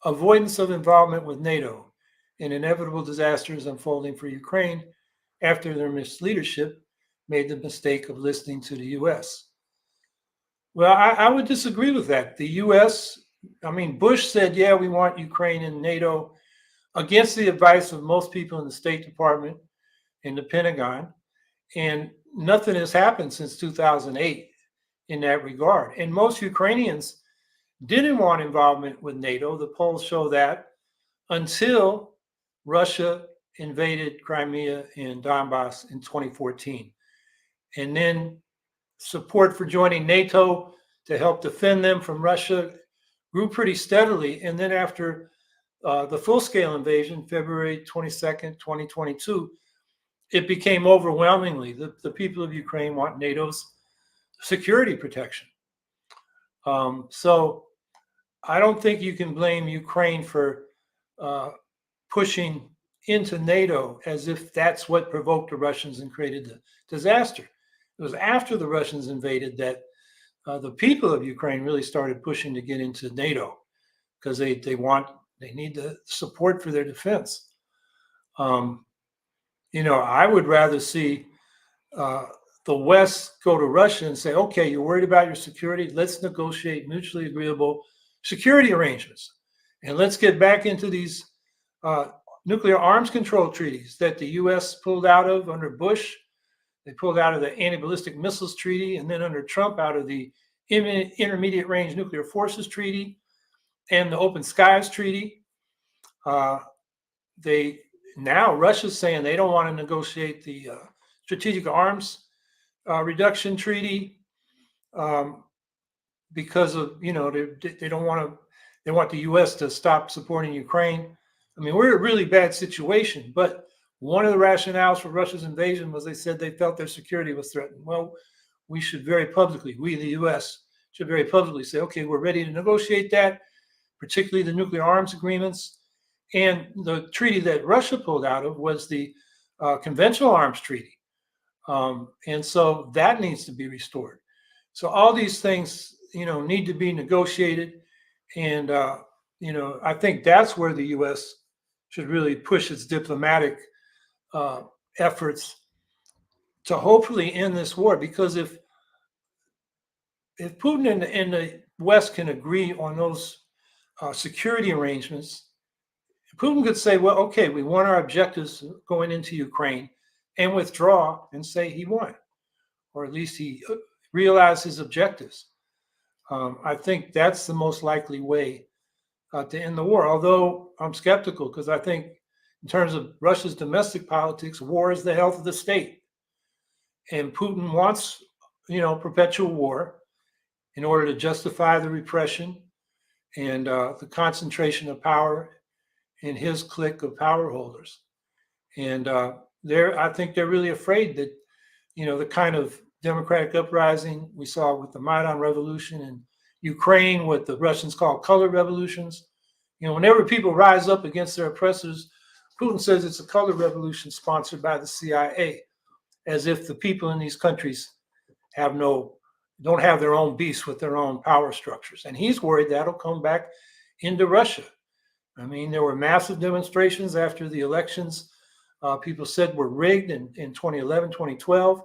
avoidance of involvement with NATO in inevitable disasters unfolding for Ukraine after their misleadership made the mistake of listening to the U.S. Well, I would disagree with that. The U.S., Bush said, yeah, we want Ukraine in NATO against the advice of most people in the State Department and the Pentagon. And nothing has happened since 2008 in that regard. And most Ukrainians didn't want involvement with NATO. The polls show that until Russia invaded Crimea and Donbass in 2014. And then support for joining NATO to help defend them from Russia grew pretty steadily. And then after the full-scale invasion, February 22nd, 2022, it became overwhelmingly the people of Ukraine want NATO's security protection. So I don't think you can blame Ukraine for pushing into NATO as if that's what provoked the Russians and created the disaster. It was after the Russians invaded that the people of Ukraine really started pushing to get into NATO because they need the support for their defense. I would rather see the West go to Russia and say, okay, you're worried about your security. Let's negotiate mutually agreeable security arrangements. And let's get back into these nuclear arms control treaties that the U.S. pulled out of under Bush. They pulled out of the anti-ballistic missiles treaty, and then under Trump out of the intermediate range nuclear forces treaty and the open skies treaty. Russia's saying they don't want to negotiate the strategic arms reduction treaty because of, they don't want to, they want the U.S. to stop supporting Ukraine. We're in a really bad situation, but one of the rationales for Russia's invasion was they said they felt their security was threatened. Well, we should very publicly, we, the U.S., should very publicly say, okay, we're ready to negotiate that, particularly the nuclear arms agreements. And the treaty that Russia pulled out of was the conventional arms treaty. And so that needs to be restored. So all these things, need to be negotiated. And, I think that's where the U.S. should really push its diplomatic efforts to hopefully end this war. Because if Putin and the West can agree on those security arrangements, Putin could say, well, okay, we want our objectives going into Ukraine and withdraw and say he won, or at least he realized his objectives. I think that's the most likely way to end the war, although I'm skeptical because I think in terms of Russia's domestic politics, war is the health of the state. And Putin wants, perpetual war in order to justify the repression and the concentration of power in his clique of power holders. And I think they're really afraid that, the kind of democratic uprising we saw with the Maidan Revolution Ukraine, what the Russians call color revolutions. Whenever people rise up against their oppressors, Putin says it's a color revolution sponsored by the CIA, as if the people in these countries don't have their own beasts with their own power structures. And he's worried that'll come back into Russia. I mean, there were massive demonstrations after the elections. People said were rigged in 2011, 2012.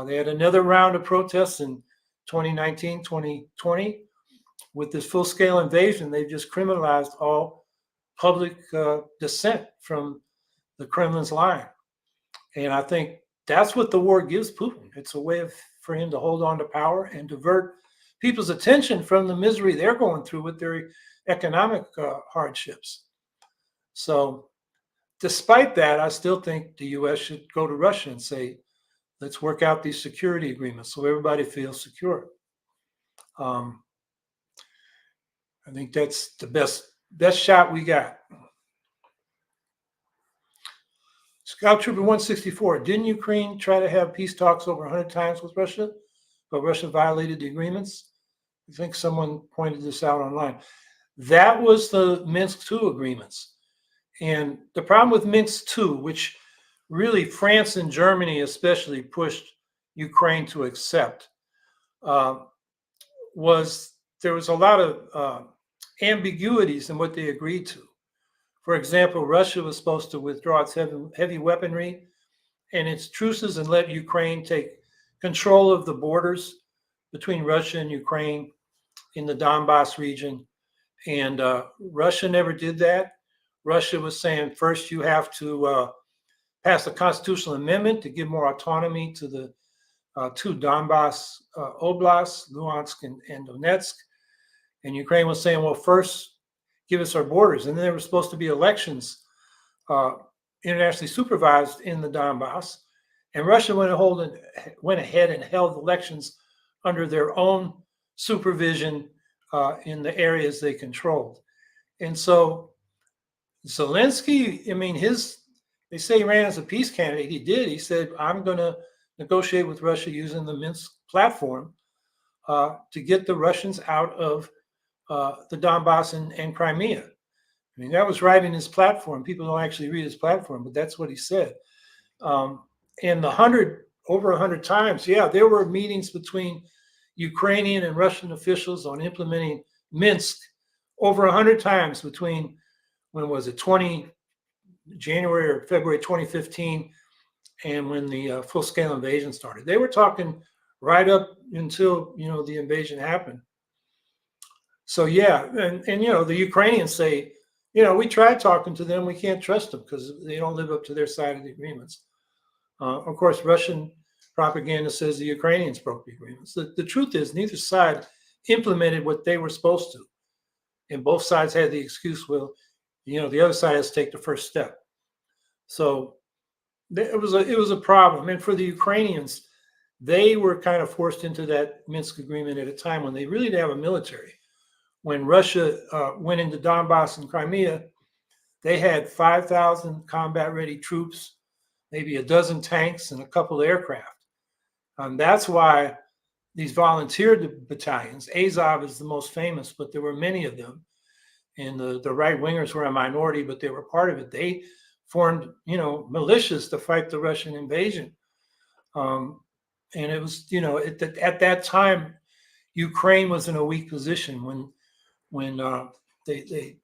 They had another round of protests in 2019, 2020. With this full-scale invasion, they've just criminalized all public dissent from the Kremlin's line. And I think that's what the war gives Putin. It's a way for him to hold on to power and divert people's attention from the misery they're going through with their economic hardships. So despite that, I still think the U.S. should go to Russia and say, let's work out these security agreements so everybody feels secure. I think that's the best shot we got. Scout Trooper 164, didn't Ukraine try to have peace talks over 100 times with Russia, but Russia violated the agreements? I think someone pointed this out online. That was the Minsk II agreements. And the problem with Minsk II, which really France and Germany especially pushed Ukraine to accept, was there was a lot of ambiguities in what they agreed to. For example, Russia was supposed to withdraw its heavy weaponry and its truces and let Ukraine take control of the borders between Russia and Ukraine in the Donbass region. And Russia never did that. Russia was saying, first you have to pass a constitutional amendment to give more autonomy to the two Donbass oblasts, Luhansk and Donetsk. And Ukraine was saying, well, first, give us our borders. And then there were supposed to be elections internationally supervised in the Donbass. And Russia went ahead and held elections under their own supervision in the areas they controlled. And so Zelensky, I mean, they say he ran as a peace candidate. He did. He said, I'm going to negotiate with Russia using the Minsk platform to get the Russians out of the Donbass and Crimea. I mean, that was right in his platform. People don't actually read his platform, but that's what he said. And over 100 times, yeah, there were meetings between Ukrainian and Russian officials on implementing Minsk over 100 times between, when was it, January or February 2015, and when the full-scale invasion started. They were talking right up until, the invasion happened. So, yeah, and the Ukrainians say, we tried talking to them. We can't trust them because they don't live up to their side of the agreements. Of course, Russian propaganda says the Ukrainians broke the agreements. The truth is neither side implemented what they were supposed to. And both sides had the excuse, well, the other side has to take the first step. So it was a problem. And for the Ukrainians, they were kind of forced into that Minsk agreement at a time when they really didn't have a military. When Russia went into Donbass and Crimea, they had 5,000 combat-ready troops, maybe a dozen tanks, and a couple of aircraft. That's why these volunteer battalions, Azov is the most famous, but there were many of them. And the right-wingers were a minority, but they were part of it. They formed, militias to fight the Russian invasion. And it was, at that time, Ukraine was in a weak position when they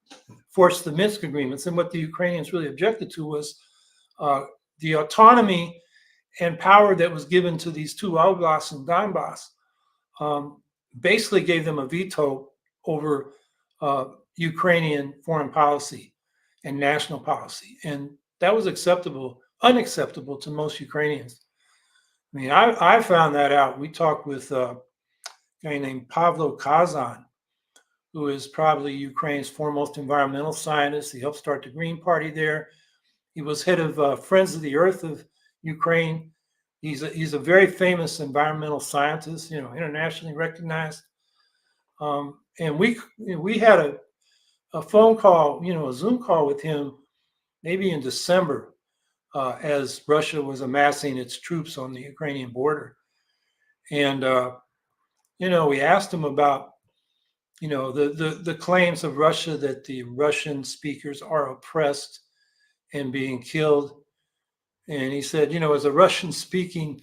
forced the Minsk agreements. And what the Ukrainians really objected to was the autonomy and power that was given to these two oblasts in Donbass basically gave them a veto over Ukrainian foreign policy and national policy. And that was unacceptable to most Ukrainians. I mean, I found that out. We talked with a guy named Pavlo Kazan, who is probably Ukraine's foremost environmental scientist. He helped start the Green Party there. He was head of Friends of the Earth of Ukraine. He's a very famous environmental scientist, internationally recognized. And we had a phone call, a Zoom call with him maybe in December as Russia was amassing its troops on the Ukrainian border. And, we asked him about the claims of Russia that the Russian speakers are oppressed and being killed. And he said, as a Russian speaking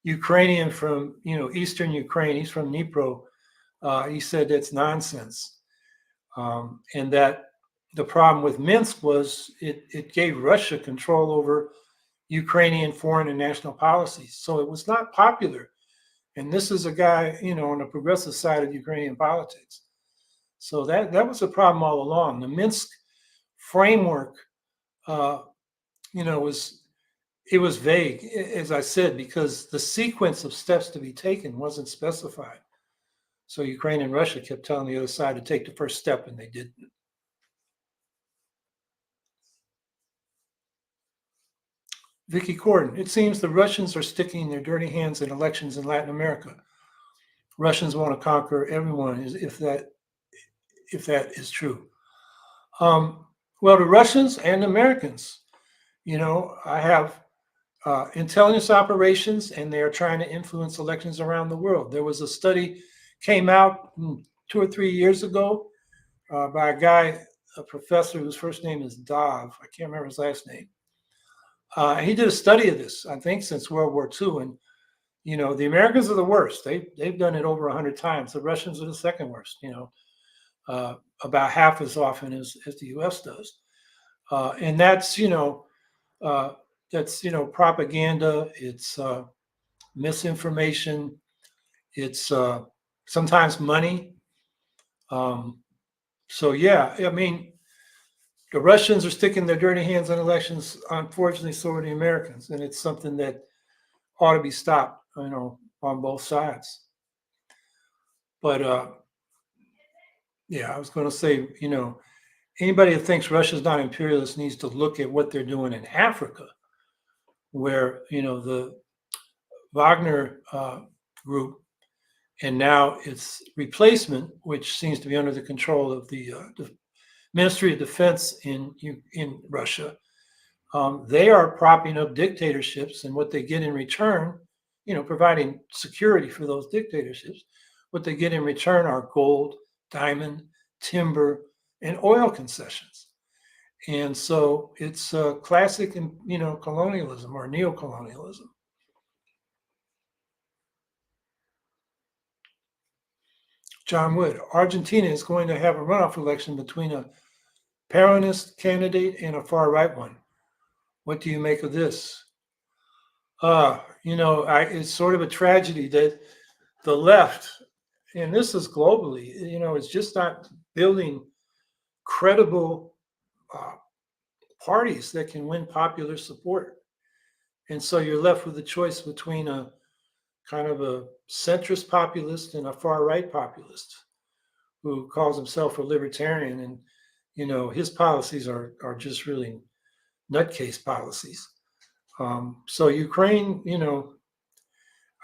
Ukrainian from, Eastern Ukraine, he's from Dnipro, he said that's nonsense. And that the problem with Minsk was it gave Russia control over Ukrainian foreign and national policies. So it was not popular. And this is a guy, on the progressive side of Ukrainian politics. So that was a problem all along. The Minsk framework, was vague, as I said, because the sequence of steps to be taken wasn't specified. So Ukraine and Russia kept telling the other side to take the first step, and they didn't. Vicky Cordon, it seems the Russians are sticking their dirty hands in elections in Latin America. Russians want to conquer everyone, if that is true. Well, the Russians and Americans, I have intelligence operations, and they are trying to influence elections around the world. There was a study came out 2 or 3 years ago by a guy, a professor whose first name is Dov. I can't remember his last name. He did a study of this, I think, since World War II. And, the Americans are the worst. They've done it over 100 times. The Russians are the second worst, about half as often as the U.S. does. And that's, propaganda. It's misinformation. It's sometimes money. So, yeah, I mean, the Russians are sticking their dirty hands in elections. Unfortunately, so are the Americans. And it's something that ought to be stopped, on both sides. But, I was going to say, anybody that thinks Russia's not imperialist needs to look at what they're doing in Africa, where, the Wagner group, and now its replacement, which seems to be under the control of the Ministry of Defense in Russia, they are propping up dictatorships, and what they get in return, providing security for those dictatorships, what they get in return are gold, diamond, timber, and oil concessions. And so it's classic, colonialism or neocolonialism. John Wood, Argentina is going to have a runoff election between a Peronist candidate and a far right one. What do you make of this? It's sort of a tragedy that the left, and this is globally, it's just not building credible parties that can win popular support. And so you're left with a choice between a kind of a centrist populist and a far right populist who calls himself a libertarian. And, his policies are just really nutcase policies. So Ukraine,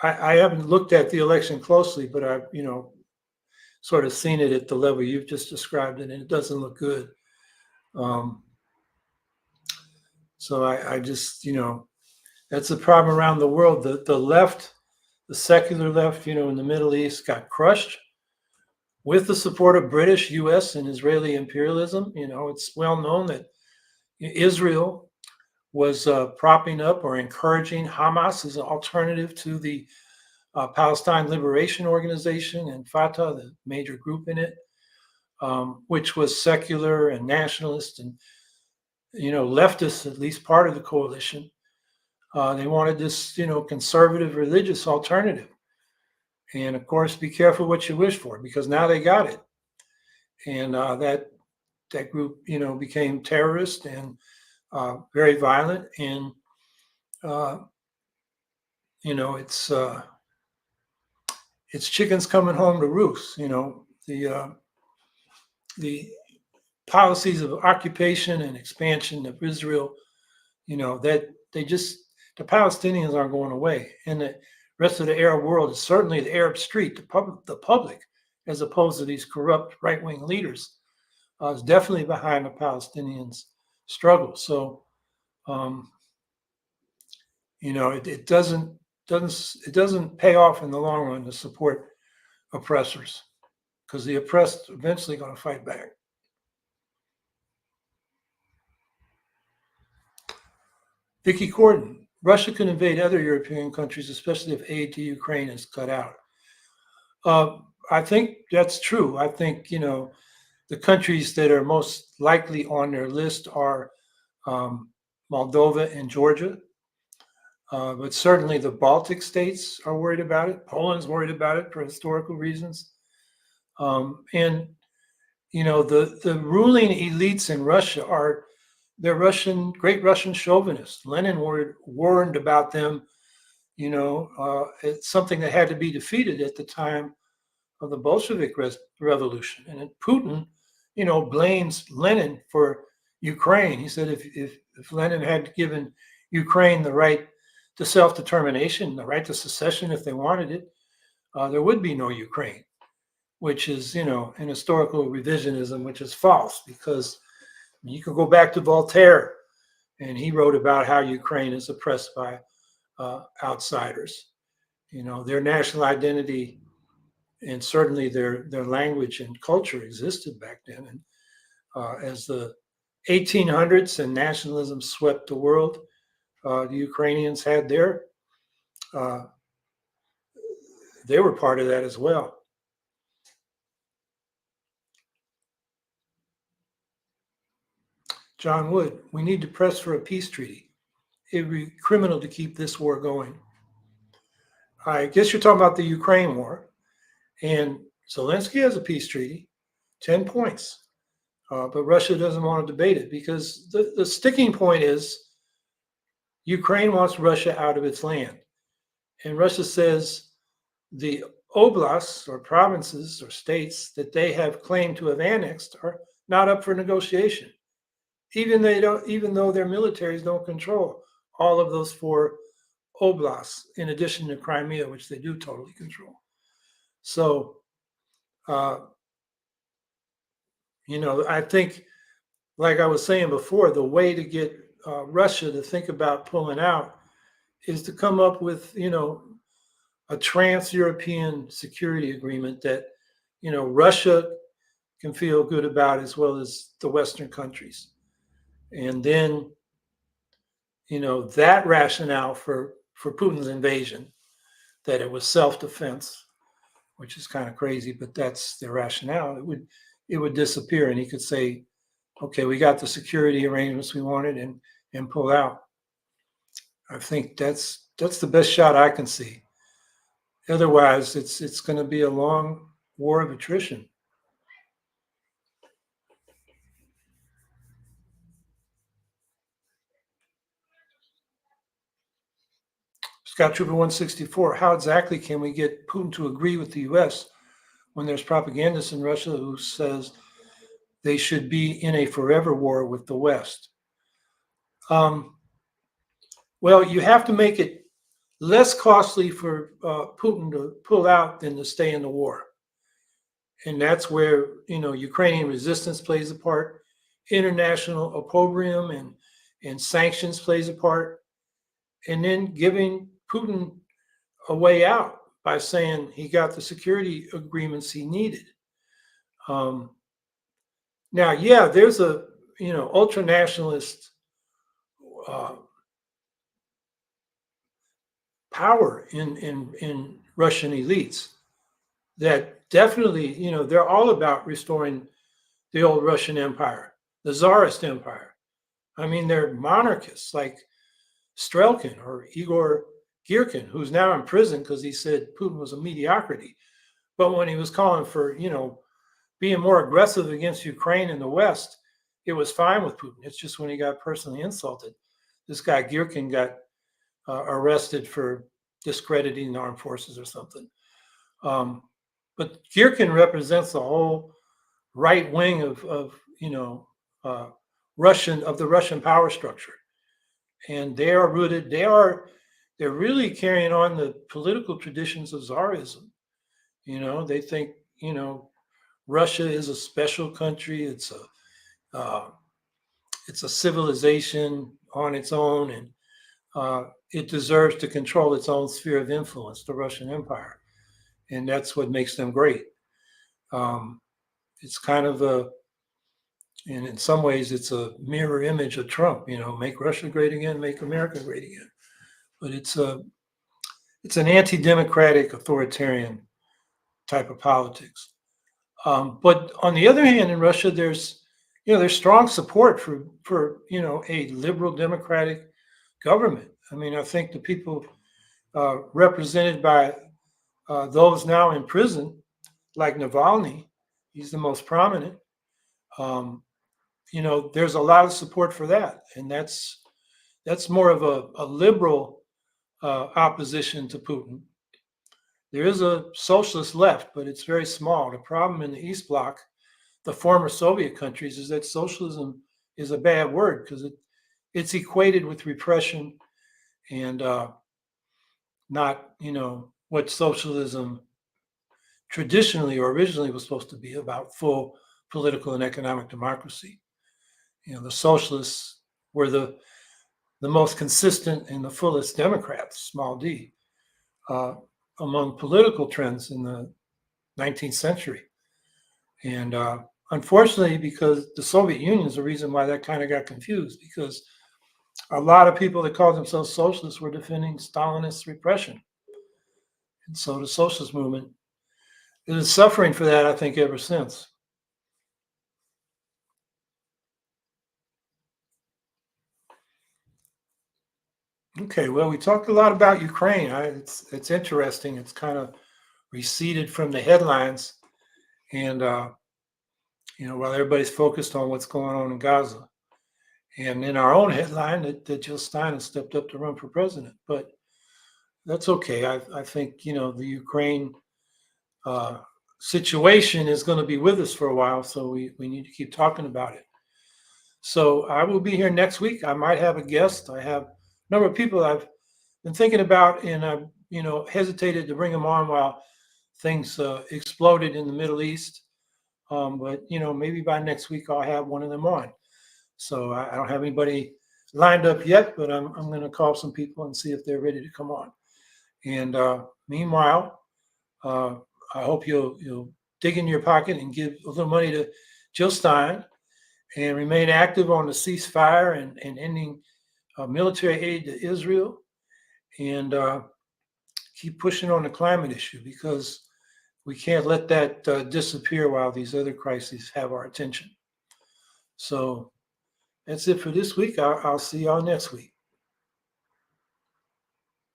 I haven't looked at the election closely, but I've, sort of seen it at the level you've just described it, and it doesn't look good. So I just, that's the problem around the world. The left, the secular left, in the Middle East got crushed with the support of British, US, and Israeli imperialism. It's well known that Israel was propping up or encouraging Hamas as an alternative to the Palestine Liberation Organization and Fatah, the major group in it, which was secular and nationalist and, leftist, at least part of the coalition. They wanted this, conservative religious alternative. And of course, be careful what you wish for, because now they got it. And that group, became terrorist and very violent. And, it's chickens coming home to roost. The policies of occupation and expansion of Israel, that the Palestinians aren't going away. And the rest of the Arab world, certainly the Arab street, the public, as opposed to these corrupt right-wing leaders, is definitely behind the Palestinians' struggle. So, it doesn't pay off in the long run to support oppressors. because the oppressed are eventually going to fight back. Vicky Cordon, Russia can invade other European countries, especially if aid to Ukraine is cut out. I think that's true. I think, the countries that are most likely on their list are Moldova and Georgia. But certainly the Baltic states are worried about it. Poland's worried about it for historical reasons. And, the ruling elites in Russia they're great Russian chauvinists. Lenin warned about them. It's something that had to be defeated at the time of the Bolshevik revolution. And Putin, blames Lenin for Ukraine. He said if Lenin had given Ukraine the right to self-determination, the right to secession if they wanted it, there would be no Ukraine, which is, an historical revisionism, which is false, because you can go back to Voltaire, and he wrote about how Ukraine is oppressed by outsiders. Their national identity and certainly their language and culture existed back then. And as the 1800s and nationalism swept the world, the Ukrainians had they were part of that as well. John Wood, we need to press for a peace treaty. It would be criminal to keep this war going. I guess you're talking about the Ukraine war. And Zelensky has a peace treaty, 10 points. But Russia doesn't want to debate it because the sticking point is Ukraine wants Russia out of its land. And Russia says the oblasts or provinces or states that they have claimed to have annexed are not up for negotiation, even though their militaries don't control all of those 4 oblasts, in addition to Crimea, which they do totally control. So, I think, like I was saying before, the way to get Russia to think about pulling out is to come up with, a trans-European security agreement that, Russia can feel good about as well as the Western countries. And then, that rationale for Putin's invasion, that it was self-defense, which is kind of crazy, but that's the rationale. It would disappear, and he could say, okay, we got the security arrangements we wanted and pull out. I think that's the best shot I can see. Otherwise, it's going to be a long war of attrition. Scott Trooper 164, how exactly can we get Putin to agree with the U.S. when there's propagandists in Russia who says they should be in a forever war with the West? Well, you have to make it less costly for Putin to pull out than to stay in the war. And that's where, Ukrainian resistance plays a part. International opprobrium and sanctions plays a part. And then giving Putin a way out by saying he got the security agreements he needed. Now, yeah, there's a, ultra-nationalist power in Russian elites that definitely, they're all about restoring the old Russian Empire, the Tsarist Empire. I mean, they're monarchists like Strelkin or Igor Girkin, who's now in prison because he said Putin was a mediocrity. But when he was calling for, being more aggressive against Ukraine in the West, it was fine with Putin. It's just when he got personally insulted, this guy Girkin got arrested for discrediting the armed forces or something. But Girkin represents the whole right wing of the Russian power structure. And they are rooted, they're really carrying on the political traditions of Tsarism. They think, Russia is a special country. It's a civilization on its own, and it deserves to control its own sphere of influence, the Russian Empire. And that's what makes them great. It's kind of and in some ways, it's a mirror image of Trump. Make Russia great again, make America great again. But it's an anti-democratic, authoritarian type of politics. But on the other hand, in Russia, there's strong support for a liberal democratic government. I mean, I think the people represented by those now in prison, like Navalny, he's the most prominent. There's a lot of support for that, and that's more of a liberal opposition to Putin. There is a socialist left, but it's very small. The problem in the East Bloc, the former Soviet countries, is that socialism is a bad word because it's equated with repression and not, what socialism traditionally or originally was supposed to be about: full political and economic democracy. The socialists were the most consistent and the fullest Democrats, small d, among political trends in the 19th century. And unfortunately, because the Soviet Union is the reason why that kind of got confused, because a lot of people that called themselves socialists were defending Stalinist repression. And so the socialist movement is suffering for that, I think, ever since. Okay, well, we talked a lot about Ukraine. It's interesting. It's kind of receded from the headlines, and while everybody's focused on what's going on in Gaza, and in our own headline that Jill Stein has stepped up to run for president. But that's okay. I think the Ukraine situation is going to be with us for a while, so we need to keep talking about it. So I will be here next week. I might have a guest. I have a number of people I've been thinking about, and I've hesitated to bring them on while things exploded in the Middle East. But maybe by next week I'll have one of them on. So I don't have anybody lined up yet, but I'm going to call some people and see if they're ready to come on. And meanwhile, I hope you'll dig in your pocket and give a little money to Jill Stein, and remain active on the ceasefire and ending military aid to Israel, and keep pushing on the climate issue, because we can't let that disappear while these other crises have our attention. So that's it for this week. I'll see y'all next week.